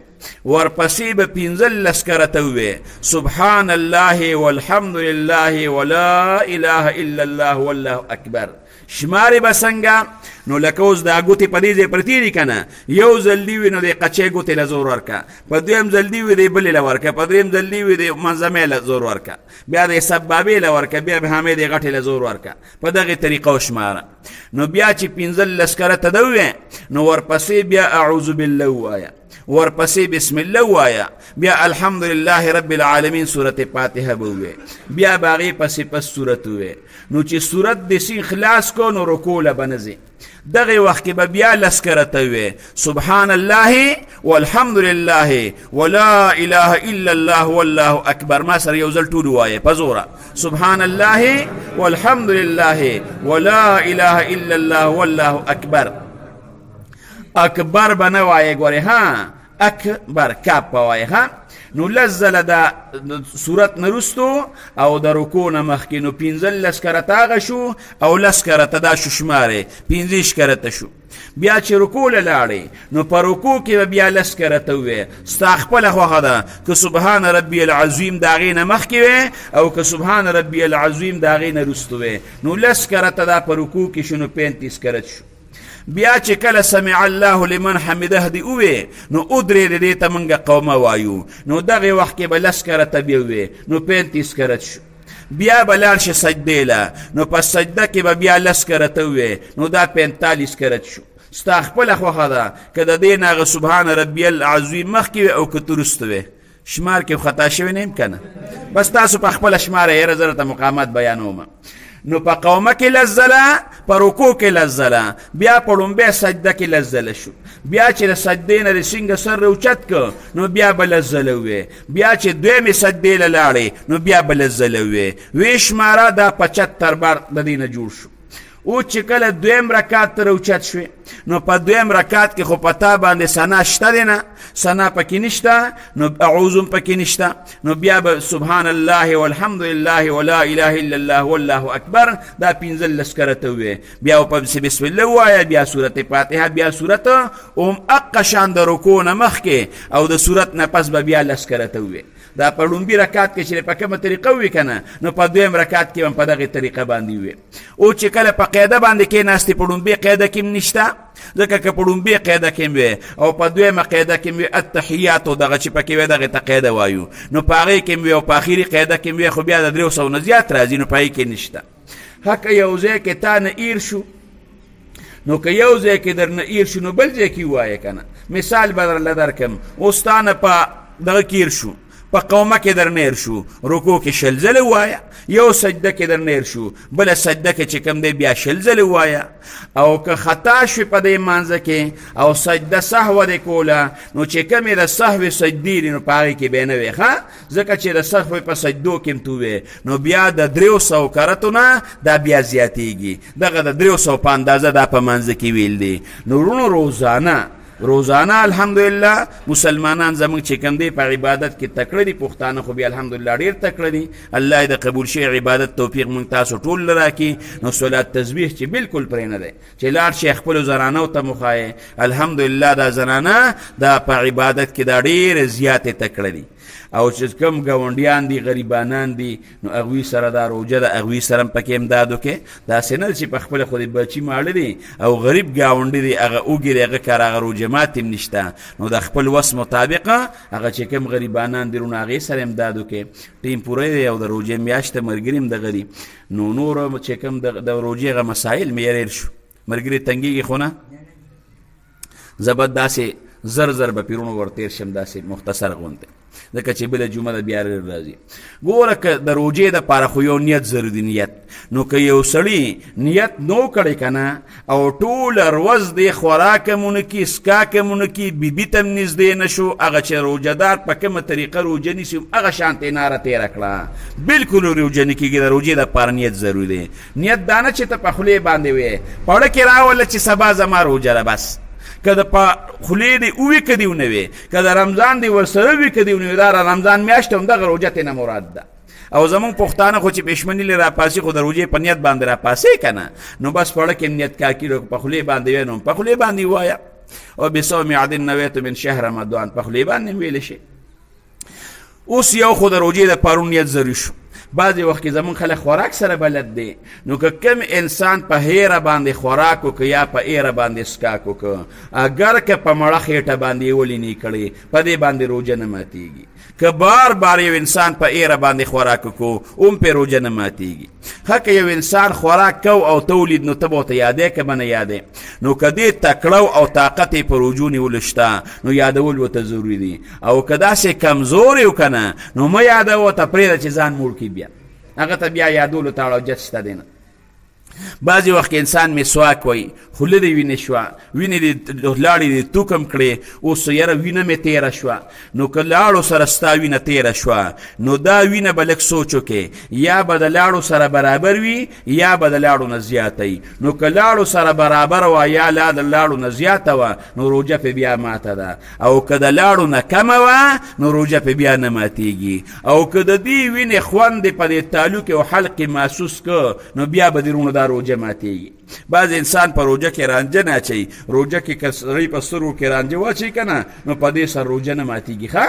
ورپسې به 15 کرته ووایې سبحان الله والحمد لله ولا اله الا الله والله اکبر شمارې به څنګه نو لکه اوس دا ګوتې په دې ځای پرتې دي که نه یو ځل دي وي نو د قچۍ ګوتې له زور ورکړه په دویم ځل دي وي د بلې له ورکړه په درېیم ځل دي وي د منظمې له زور ورکړه بیا د سبابې له ورکړه بیا د حامې د غټې له زور ورکړه په دغې طریقه وشماره نو بیا چې 15 کرته ده ووایې نو ورپسې بیا اعوذ بالله ووایه ورپسې بسم الله ووایه بیا الحمد لله رب العالمین سورت فاتحه به ووایې بیا به هغې پسې پس سورت ووایې نو چې سورت د سین خلاص کو نو رکوع له به نه ځې دغه وخت کې به بیا 10 کرته ووایې سبحان الله والحمد لله ولا اله الا الله والله اکبر ما سره یو ځل ټول ووایې په زوره سبحان الله والحمد لله ولا اله الا الله والله اکبر اکبر به نه وایې ګورې ها اکبر کاپ به وایې ها نو لزله د صورت نه وروستو او د رکوع نه مخکې نو 15 کرته هغه شو او 10 کرته دا شو شمارې 15 کرته شو بیا چې رکوع له لاړې نو په رکوع کې به بیا 10 کرته ووایې ستا خپله خوښه ده که سبحان ربي العظیم د هغې نه مخکې وې او که سبحان ربي العظیم د هغې نه وروستو وې نو 10 کرته دا په رکوع کې شو نو 35 کرت شو بیا چې کله سمع الله لمن حمده دې ووایې نو ادرېږې دې ته موږ قومه وایو نو دغې وخت کې به 10 کرته بیا ووایې نو 35 کرت شو بیا به لاړ شي سجدې له نو په سجده کې به بیا 10 کرته ووایې نو دا 45 کرت شو ستا خپله خوښه ده که د دې نه هغه سبحان ربي العظیم مخکې وې او که ته وروسته وې شمار کې خطا شوی نه یم که نه بس تاسو په خپله شماره یاره زه درته مقامات بیانوم نو په قومه کې لزله په رکوع کې لزله بیا په لومبۍ سجده کې لزله شو بیا چې د سجدې نه د سینګه سر راوچت که نو بیا به لزله وې بیا چې دویمې سجدې له لاړې نو بیا به لزله وې شماره دا 75 بار د دې نه جوړ شو او چې کله دویم رکات ته راوچت شوې نو په دویم رکات کې خو په تا باندې ثنا شته دی نه ثنا پکې نشته نو اعوذ هم پکې نشته نو بیا به سبحان الله والحمد لله ولا اله الا الله والله اکبر دا 15 کرته وې بیا په بسم الله وایه بیا سورت فاتحه بیا سورت اوم اقا شان د رکوع نه مخکې او د سورت نه پس به بیا لس کرته وې دا په لومبي رکات کې چې په کومه طریقه وي که نه نو په دویم رکات کې هم په دغې طریقه باندې وي او چې کله په قاعده باندې کېناستې په لومبي قاعده کې هم نشته ځکه که په لومبي قاعده کې هم وي او په دویمه قاعده کې هم وي التحیاتو دغه چې پکې وي دغې ته قاعده وایو نو په هغې کې هم وي او په اخري قاعده کې هم وي خو بیا د 300 نه زیات راځي نو په هغې کې نشته هکه یو ځای کې تا نه ایر شو نو که یو ځای کې در نه ایر شو نو بل ځای کې ووایه که نه مثال به درله درکم اوس تا نه په دغه کې ایر شو په قومه کې در نیر شو رکوع کې 60 ځله ووایه یو سجده کې در نیر شو بله سجده کې چې کوم دی بیا 60 ځله ووایه او که خطا شوې په دې مانځه کې او سجده سهوه دې کوله نو چې کومې د سهوې سجدې دي نو په هغې کې به یې نه وې ښه ځکه چې د سهوې په سجدو کې هم تو وې نو بیا د 300 کرتو نه دا بیا زیاتېږي دغه د 300 په اندازه دا په مانځه کې ویل دی نو وروڼو روزانه الحمدلله مسلمانان زموږ چې کوم دی په عبادت کې تکړه دي پښتانه خو بیا الحمدلله ډېر تکړه دي الله د قبول شوی عبادت توفیق موږ تاسو ټول له راکړي نو صلات تسبیح چې بالکل پرې نه دی چې لاړ شي خپلو زنانو ته مخایې الحمدلله دا زنانه دا په عبادت کې دا ډېرې زیاتې تکړه دي او چې کوم ګاونډیان دي غریبانان دي نو هغوی سره دا روژه ده هغوی سره هم پکې امداد وکړې داسې نه چې په خپله خو د بچي ماړه دي او غریب ګاونډي دي هغه وږي دی هغه کار هغه روژه مات هم نشته نو د خپل وس مطابقه هغه چې کوم غریبانان دي نو هغې سره امداد وکړې ټیم پوره دی او د روژې میاشت ملګري هم دغه دي نو نور چې کوم د روژې هغه مسایل مې هېر شو ملګري تنګېږي خو نه زه به داسې زر به پیرونو ورتېر شم داسې مختصر غونته ځکه چې بله جمعه د بیا راځي ګوره که د روژې دپاره خو یو نیت ضروري دی نیت نو که یو سړي نیت نو کړی که نه او ټوله ورځ دی خوراک هم ونه کي څښاک هم ونه کي بیبي ته هم نږدې نه شو هغه چې روژهدار په کومه طریقه روژه نیسي هغه شانتې ناره تېره کړه بلکل روژه نه کېږي د روژې دپاره نیت ضروري دی نیت دا نه چې ته په خولې باندې وې پړه کې راوله چې سبا زما روژه ده بس که د په خولې دې ووي که دې ونه وې که د رمضان دې ورسره وي که دې ونه وي دا رمضان میاشت هم دغه روژه ترې نه مراد ده او زمونږ پښتانه خو چې پېشمني لې راپاسي خو د روژې په نیت باندې راپاسې که نه نو بس پړه کې نیت کاکي په خولې باندې وی نو په خولې باندې ووایه او بصوم عد نویت من شهر رمضان په خولې باندې ویلی شي اوس یو خو د روژې دپاره نیت ضروري شو بعضې وخت کې زمونږ خلک خوراک سره بلد دی نو که کم انسان په هیره باندې خوراک وکړه یا په ایره باندې څښاک وکړه اگر که په مړه خېټه باندې یې ولې نه کړې په دې باندې روژه نه ماتېږي که بار یو انسان په ایره باندې خوراک وکړو هم پرې روژه نه ماتېږي ښه که یو انسان خوراک کو او تولید نو ته به ورته یادې که به نه یادې نو که دې تکړه او طاقت یې په روژو نیولو شته نو یادول ورته ضروري دي او که داسې کمزور یو که نه نو مه یادوه ورته پرېږده چې ځان موړ کړي بیا هغه ته بیا یادولو ته حاجت شته دی نه بعضې وخت انسان مسواک وایي خوله دې وینې شوه وینې دې لاړې دې توکم کړې اوس یاره وینه مې تېره شوه نو که لاړو سره ستا وینه تېره شوه نو دا وینه به لږ سوچ وکړې یا به د لاړو سره برابر وي یا به د لاړو نه زیاته وي نو که لاړو سره برابر وه یا لا د لاړو نه زیاته وه نو روژه پې بیا ماته ده او که د لاړو نه کمه وه نو روژه پې بیا نه ماتېږي او که د دې وینې خوند دې په دې تالو کې او حلق کې محسوس که نو بیا به دې رونو دا روژه ماتېږي بعض انسان په روژه کې رانجه نه اچوي روژه کې که سړی په سترګو کې رانجه واچوي که نه نو په دې سره روژه نه ماتېږي ښه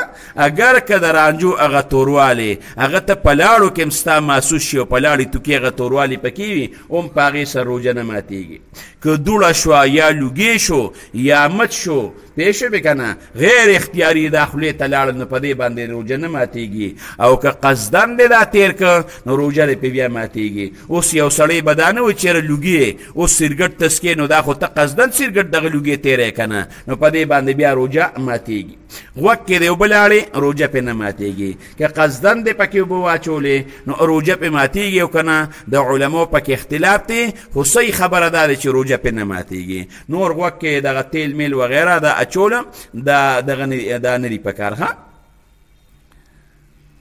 اگر که د رانجو هغه توروالی هغه ته په لاړو کې هم ستا محسوس شي او په لاړې توکې هغه توروالی پکې وي هم په هغې سره روژه نه ماتېږي که دوړه شوه یا لوګې شو یا مچ شو پوه شوې که نه غیر اختیاري دا خولې ته لاړل نو په دې باندې روژه نه ماتېږي او که قصدن دې دا تېر که نو روژه دې پې بیا ماتېږي اوس یو سړی به دا نه وایي چېرې لوګي اوس سیرګټ تسکې نو دا خو ته قصدن سیرګټ دغه لوګې تیری که نه نو په دې باندې بیا روژه ماتېږي غوږ کې دې اوبه لاړې روژه پې نه ماتېږي که قصدن دې پکې اوبه واچولې نو روژه پې ماتېږي او که نه د علماو پکې اختلاف دی خو صحیح خبره دا ده چې روژه پې نه ماتېږي نور غوږ کې دغه تیل میل وغیره دا اچوله دا نه دي پکار ښه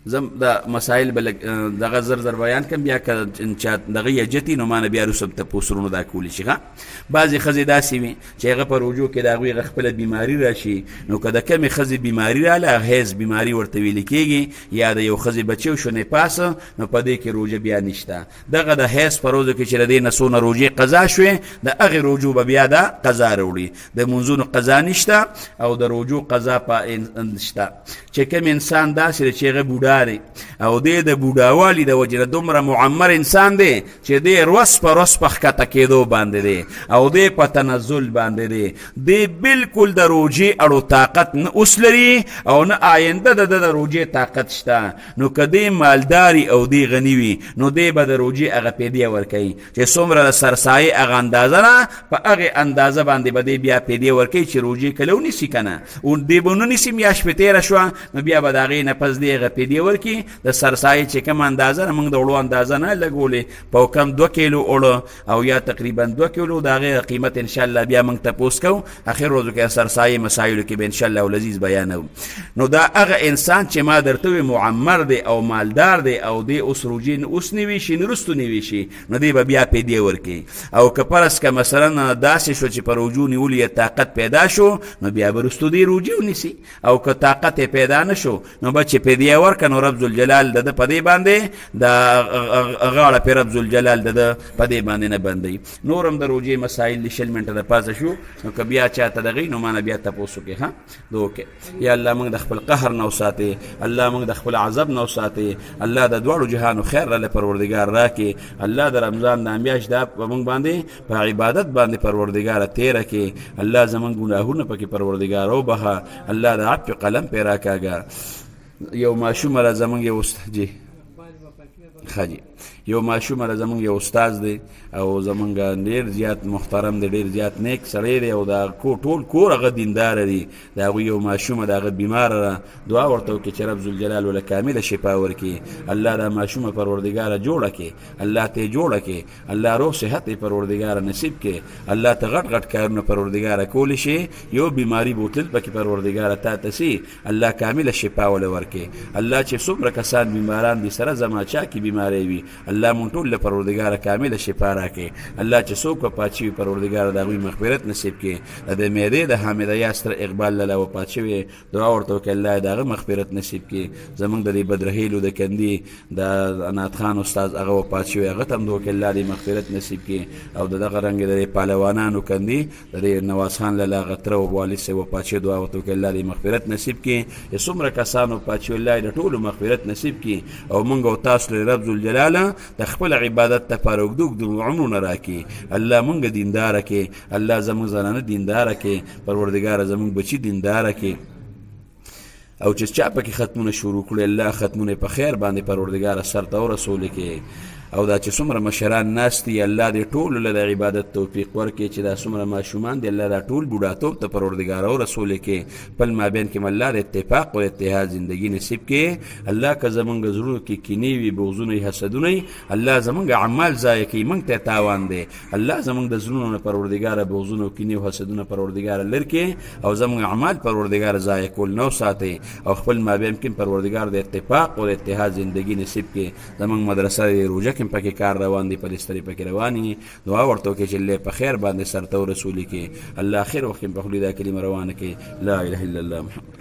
زم دا مسائل به دغه زر زر بیان کړم بیا که چا دغه یجتي نو ما نه بیا وروسته تپوس ورونو دا کولی شي ښه بعضې ښځې داسې وي چې هغه په روژو کې د هغوی هغه خپله بیماري راشي نو که د کمې ښځې بیماري راله حیض بیماري ورته ویلې کېږي یا د یو ښځې بچی شو نفاس نو په دې کې روژه بیا نشته دغه د حیض په روزو کې چې د دې نه څونه روژې قضا شوې د هغې روژو به بیا دا قضا راوړي د منځونو قضا نشته او د روژو قضا په شته چې کوم انسان داسې دی چې هغه بوډا دی او دی د بوډاوالي د وجې نه دومره معمر انسان دی چې دی روس په روس په ښکته کېدو باندې دی او دی په تنزل باندې دی بالکل د روژې اړو طاقت نه اوس لري او نه آینده د د روژې طاقت شته نو که دی مالداري او دی غني وي نو دی به د روژې هغه پیدې ورکوي چې څومره د سرسایې هغه اندازه ده په هغې اندازه باندې به دی بیا پیدې ورکوي چې روژې کله ونیسي که نه دی به ونیسي میاشت پې تېره شوه نو بیا به د هغې نه پس دی هغه پیدې ورکړي د سرسایې چې کوم اندازه ده موږ د اوړو اندازه نه لګولې په کم 2 کیلو اوړه او یا تقریبا 2 کیلو د هغې قیمت انشاءالله بیا موږ تپوس کوو اخر روزو کې سرسایې مسایلو کې به انشاءالله العزیز بیانوو نو دا هغه انسان چې ما درته وی معمر دی او مالدار دی او دی اوس روژې اوس نیوي شي نه وروستو نیوي شي نو دی به بیا پیدې ورکړي او که فرض که مثلا داسې شو چې په روژو نیولو یې طاقت پیدا شو نو بیا به وروستو دی روژې ونیسي او که طاقت یې پیدا نه شو نو به چې پیدې ورکړه نو رب ذوالجلال د ده په دې باندې د غاړه پې رب ذوالجلال د ده په دې باندې نه بندوي نور هم د روژې مسایل د 20 منټه د پاسه شو نو که بیا چاته دغې نو ما نه بیا تپوس وکړې ښه د وکړې یا الله موږ د خپل قهر نه وساتې الله موږ د خپل عذاب نه وساتې الله د دواړو جهانو خیر راله پروردګار راکړي الله د رمضان دا میاشت دا په موږ باندې په عبادت باندې پروردګاره تېره کړي الله زموږ ګناهونه پکې پروردګار وبخه الله د عفو قلم پې راکاږه یو ماشوم را زمونږ یو جی ښه جی یو ماشوم را زمونږ یو استاذ دی او زمونږ ډېر زیات محترم دی ډېر زیات نیک سړی دی او د ټول کور هغه دینداره دی د هغوی یو ماشومه د هغه بیماره ده دعا ورته وکړي چې رب ذوالجلال وله کامله شفا ورکړي الله دا ماشومه پروردګاره جوړه کړي الله ته یې جوړه کړي الله روغ صحت یې پروردګاره نصیب کړي الله ته غټ غټ کارونه پروردګاره کولی شي یو بیماري بوتل پکې پروردګاره تا ته سي الله کامله شفا وله ورکړي الله چې څومره کسان بیماران دي سره زما چا کې بیماری وي الله مونږ ټول له پروردګاره کامله شفا راکړي الله چې څوک وفات شوي پروردګاره د هغوی مغفرت نصیب کړي د معدې د حامده یا ستر اقبال لاله وفات شوي دعا ورته وکړي الله د هغه مغفرت نصیب کړي زمونږ د دې بدرهیلو د کندي د انات خان استاذ هغه وفات شوي هغه ته هم دعا وکړي الله دې مغفرت نصیب کړي او د دغه رنګې د دې پهلوانانو کندي د دې نواز خان لاله هغه تره او والد صاحب وفات شوي دعا ورته وکړي الله دې مغفرت نصیب کړي چې څومره کسان وفات شوي الله د ټولو مغفرت نصیب کړي او موږ او تاسو له رب ذوالجلاله د خپل عبادت لپاره اوږد عمرونه راکړي الله مونږ دینداره کړي الله زموږ زنانه دینداره کړي پروردګاره زموږ بچي دینداره کړي او چې چا پکې ختمونه شروع کړي الله ختمونه په خیر باندې پروردګاره سرته ورسولی کړي او دا چې څومره مشران ناست دي الله دې ټولو له د عبادت توفیق ورکړي چې دا څومره ماشومان دي الله دا ټول بوډاتوب ته پروردګاره ورسولی کړي خپل مابین کې الله د اتفاق او اتحاد زندگی نصیب کړي الله که زمونږ زړونو کې کینې وي بغضونه وي حسدونه وي الله زمونږ اعمال ضایع کوي موږ ته تاوان دی الله زمونږ د زړونو نه پروردګاره بغضونه او کینې او حسدونه پروردګاره لرې کړي او زمونږ اعمال پروردګاره ضایع کول نه وساتئ او خپل مابین کې پروردګار د اتفاق او اتحاد زندگی نصیب کړي زمونږ مدرسه روژه کې پکې کار روان دی پلسترې پکې روانې دعا ورته وکړي چې الله په خیر باندې سرته ورسولي کړي الله خیر وخت په خولې دا کلمه روانه کړي لا اله الا الله محمد